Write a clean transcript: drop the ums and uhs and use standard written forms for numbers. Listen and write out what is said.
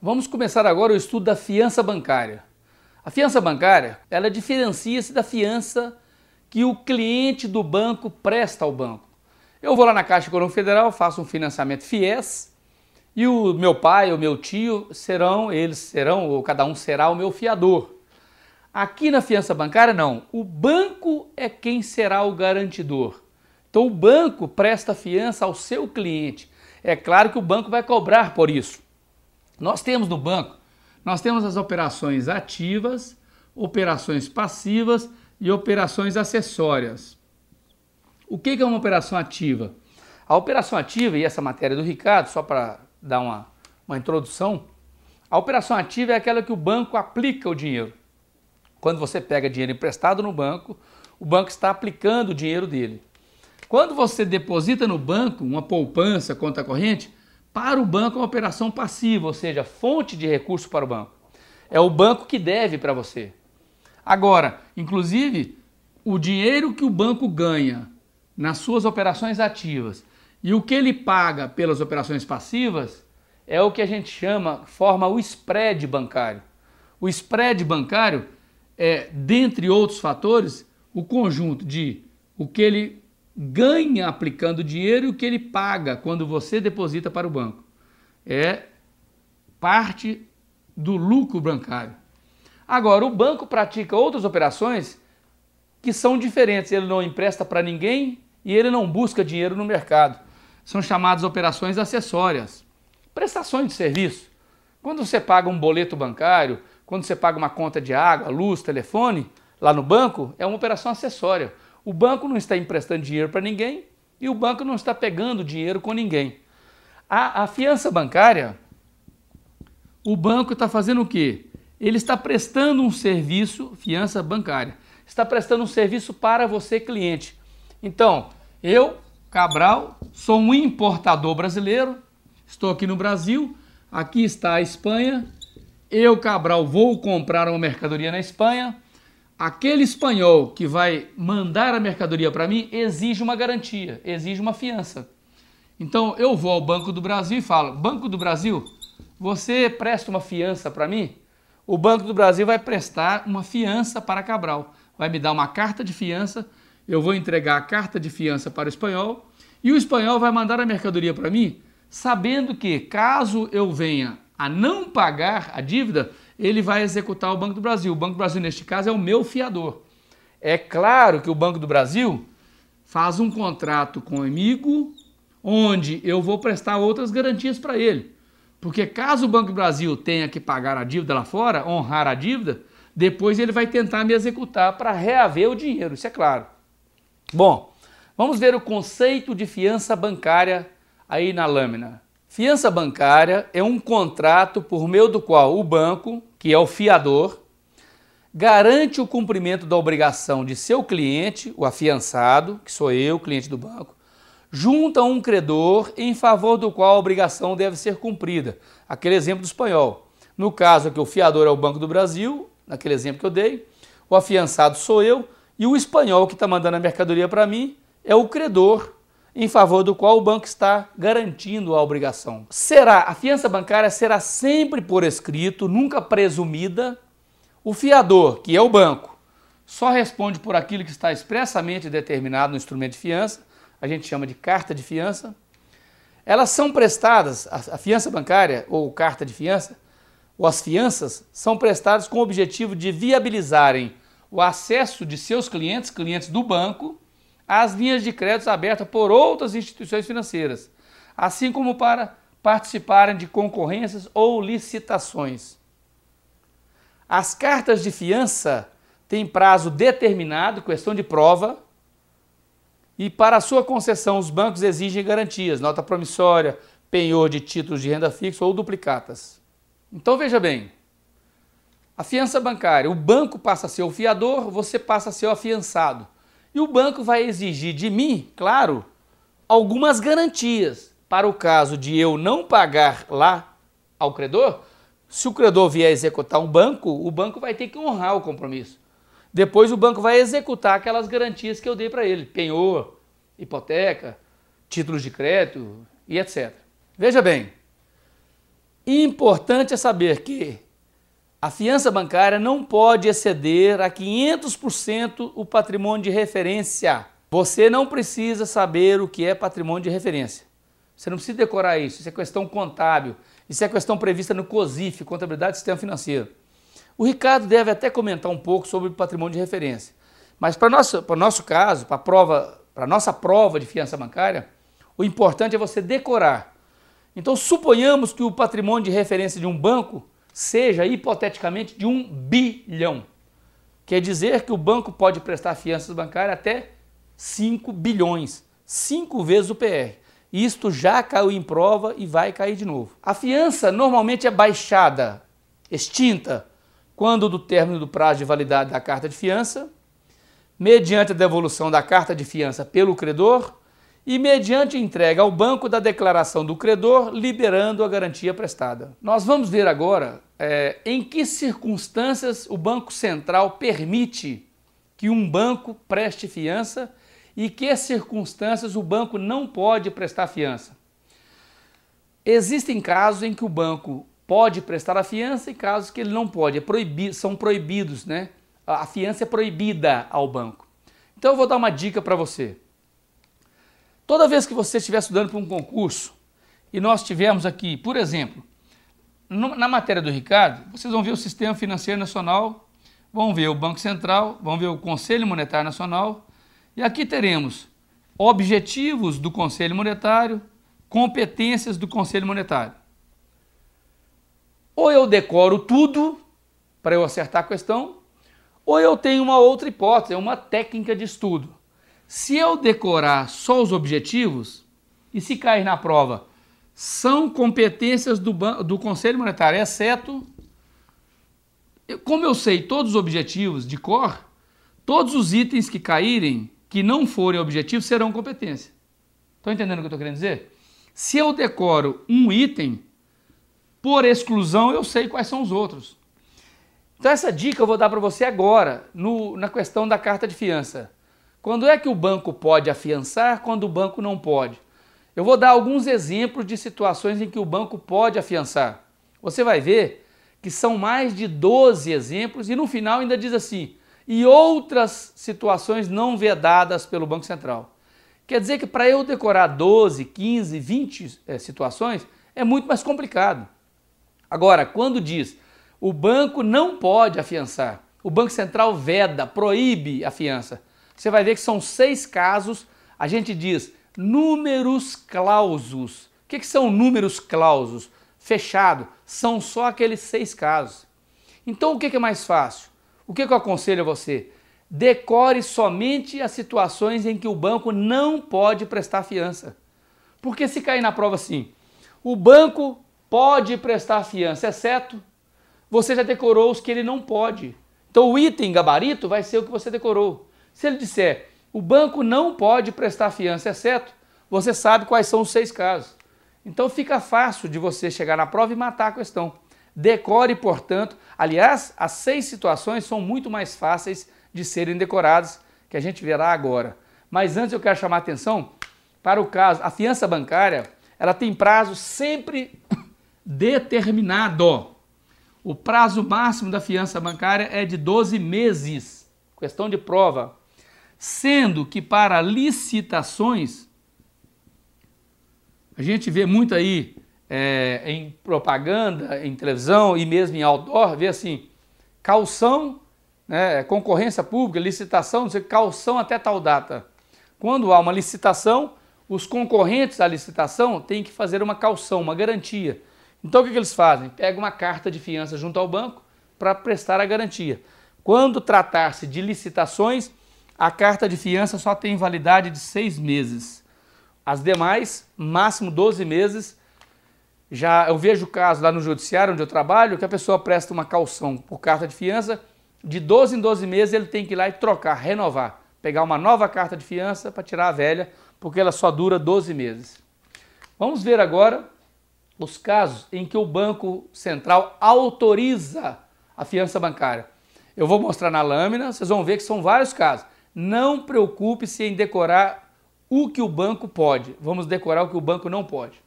Vamos começar agora o estudo da fiança bancária. A fiança bancária, ela diferencia-se da fiança que o cliente do banco presta ao banco. Eu vou lá na Caixa Econômica Federal, faço um financiamento FIES e o meu pai ou meu tio serão, ou cada um será o meu fiador. Aqui na fiança bancária não, o banco é quem será o garantidor. Então o banco presta fiança ao seu cliente. É claro que o banco vai cobrar por isso. Nós temos no banco, nós temos as operações ativas, operações passivas e operações acessórias. O que é uma operação ativa? A operação ativa, e essa matéria do Ricardo, só para dar uma introdução, a operação ativa é aquela que o banco aplica o dinheiro. Quando você pega dinheiro emprestado no banco, o banco está aplicando o dinheiro dele. Quando você deposita no banco uma poupança, conta corrente, para o banco é uma operação passiva, ou seja, fonte de recurso para o banco. É o banco que deve para você. Agora, inclusive, o dinheiro que o banco ganha nas suas operações ativas e o que ele paga pelas operações passivas é o que a gente forma o spread bancário. O spread bancário é, dentre outros fatores, o conjunto de o que ele ganha aplicando dinheiro e o que ele paga quando você deposita para o banco. É parte do lucro bancário. Agora, o banco pratica outras operações que são diferentes. Ele não empresta para ninguém e ele não busca dinheiro no mercado. São chamadas operações acessórias. Prestações de serviço. Quando você paga um boleto bancário, quando você paga uma conta de água, luz, telefone, lá no banco, é uma operação acessória. O banco não está emprestando dinheiro para ninguém e o banco não está pegando dinheiro com ninguém. A fiança bancária, o banco está fazendo o quê? Ele está prestando um serviço, fiança bancária, está prestando um serviço para você, cliente. Então, eu, Cabral, sou um importador brasileiro, estou aqui no Brasil, aqui está a Espanha, eu, Cabral, vou comprar uma mercadoria na Espanha. Aquele espanhol que vai mandar a mercadoria para mim exige uma garantia, exige uma fiança. Então eu vou ao Banco do Brasil e falo: Banco do Brasil, você presta uma fiança para mim? O Banco do Brasil vai prestar uma fiança para Cabral, vai me dar uma carta de fiança, eu vou entregar a carta de fiança para o espanhol e o espanhol vai mandar a mercadoria para mim, sabendo que caso eu venha a não pagar a dívida, ele vai executar o Banco do Brasil. O Banco do Brasil, neste caso, é o meu fiador. É claro que o Banco do Brasil faz um contrato comigo, onde eu vou prestar outras garantias para ele. Porque caso o Banco do Brasil tenha que pagar a dívida lá fora, honrar a dívida, depois ele vai tentar me executar para reaver o dinheiro, isso é claro. Bom, vamos ver o conceito de fiança bancária aí na lâmina. Fiança bancária é um contrato por meio do qual o banco, que é o fiador, garante o cumprimento da obrigação de seu cliente, o afiançado, que sou eu, cliente do banco, junto a um credor em favor do qual a obrigação deve ser cumprida. Aquele exemplo do espanhol. No caso aqui, o fiador é o Banco do Brasil, naquele exemplo que eu dei, o afiançado sou eu e o espanhol que está mandando a mercadoria para mim é o credor, em favor do qual o banco está garantindo a obrigação. A fiança bancária será sempre por escrito, nunca presumida. O fiador, que é o banco, só responde por aquilo que está expressamente determinado no instrumento de fiança, a gente chama de carta de fiança. Elas são prestadas, a fiança bancária ou carta de fiança, ou as fianças, são prestadas com o objetivo de viabilizarem o acesso de seus clientes, clientes do banco, às linhas de crédito abertas por outras instituições financeiras, assim como para participarem de concorrências ou licitações. As cartas de fiança têm prazo determinado, questão de prova, e para a sua concessão os bancos exigem garantias, nota promissória, penhor de títulos de renda fixa ou duplicatas. Então veja bem, a fiança bancária, o banco passa a ser o fiador, você passa a ser o afiançado. E o banco vai exigir de mim, claro, algumas garantias. Para o caso de eu não pagar lá ao credor, se o credor vier executar o banco vai ter que honrar o compromisso. Depois o banco vai executar aquelas garantias que eu dei para ele, penhor, hipoteca, títulos de crédito e etc. Veja bem, Importante é saber que a fiança bancária não pode exceder a 500% o patrimônio de referência. Você não precisa saber o que é patrimônio de referência. Você não precisa decorar isso, isso é questão contábil, isso é questão prevista no COSIF, Contabilidade do Sistema Financeiro. O Ricardo deve até comentar um pouco sobre o patrimônio de referência, mas para o nosso caso, para a nossa prova de fiança bancária, o importante é você decorar. Então suponhamos que o patrimônio de referência de um banco seja hipoteticamente de 1 bilhão. Quer dizer que o banco pode prestar fianças bancárias até 5 bilhões, 5 vezes o PR. Isto já caiu em prova e vai cair de novo. A fiança normalmente é baixada, extinta, quando do término do prazo de validade da carta de fiança, mediante a devolução da carta de fiança pelo credor e mediante entrega ao banco da declaração do credor, liberando a garantia prestada. Nós vamos ver agora em que circunstâncias o Banco Central permite que um banco preste fiança e que circunstâncias o banco não pode prestar fiança. Existem casos em que o banco pode prestar a fiança e casos que ele não pode, são proibidos, né? A fiança é proibida ao banco. Então eu vou dar uma dica para você. Toda vez que você estiver estudando para um concurso e nós tivermos aqui, por exemplo, na matéria do Ricardo, vocês vão ver o Sistema Financeiro Nacional, vão ver o Banco Central, vão ver o Conselho Monetário Nacional, e aqui teremos objetivos do Conselho Monetário, competências do Conselho Monetário. Ou eu decoro tudo para eu acertar a questão, ou eu tenho uma outra hipótese, uma técnica de estudo. Se eu decorar só os objetivos, e se cair na prova, são competências do Conselho Monetário, exceto, como eu sei todos os objetivos de cor, todos os itens que caírem, que não forem objetivos, serão competência. Estão entendendo o que eu estou querendo dizer? Se eu decoro um item, por exclusão eu sei quais são os outros. Então essa dica eu vou dar para você agora, na questão da carta de fiança. Quando é que o banco pode afiançar, quando o banco não pode? Eu vou dar alguns exemplos de situações em que o banco pode afiançar. Você vai ver que são mais de 12 exemplos e no final ainda diz assim, e outras situações não vedadas pelo Banco Central. Quer dizer que para eu decorar 12, 15, 20 situações é muito mais complicado. Agora, quando diz o banco não pode afiançar, o Banco Central veda, proíbe a fiança, você vai ver que são 6 casos, a gente diz números clausos. O que são números clausos? Fechado, são só aqueles 6 casos. Então o que é mais fácil? O que eu aconselho a você? Decore somente as situações em que o banco não pode prestar fiança. Porque se cair na prova assim, o banco pode prestar fiança, exceto, você já decorou os que ele não pode. Então o item gabarito vai ser o que você decorou. Se ele disser, o banco não pode prestar fiança, exceto, você sabe quais são os 6 casos. Então fica fácil de você chegar na prova e matar a questão. Decore, portanto, aliás, as 6 situações são muito mais fáceis de serem decoradas, que a gente verá agora. Mas antes eu quero chamar a atenção para o caso, a fiança bancária, ela tem prazo sempre determinado. O prazo máximo da fiança bancária é de 12 meses, questão de prova. Sendo que para licitações, a gente vê muito aí em propaganda, em televisão e mesmo em outdoor, vê assim, caução, né, concorrência pública, licitação, não sei, caução até tal data. Quando há uma licitação, os concorrentes à licitação têm que fazer uma caução, uma garantia. Então o que eles fazem? Pegam uma carta de fiança junto ao banco para prestar a garantia. Quando tratar-se de licitações, a carta de fiança só tem validade de 6 meses. As demais, máximo 12 meses. Já eu vejo casos lá no judiciário onde eu trabalho que a pessoa presta uma caução por carta de fiança, de 12 em 12 meses ele tem que ir lá e trocar, renovar, pegar uma nova carta de fiança para tirar a velha, porque ela só dura 12 meses. Vamos ver agora os casos em que o Banco Central autoriza a fiança bancária. Eu vou mostrar na lâmina, vocês vão ver que são vários casos. Não preocupe-se em decorar o que o banco pode, vamos decorar o que o banco não pode.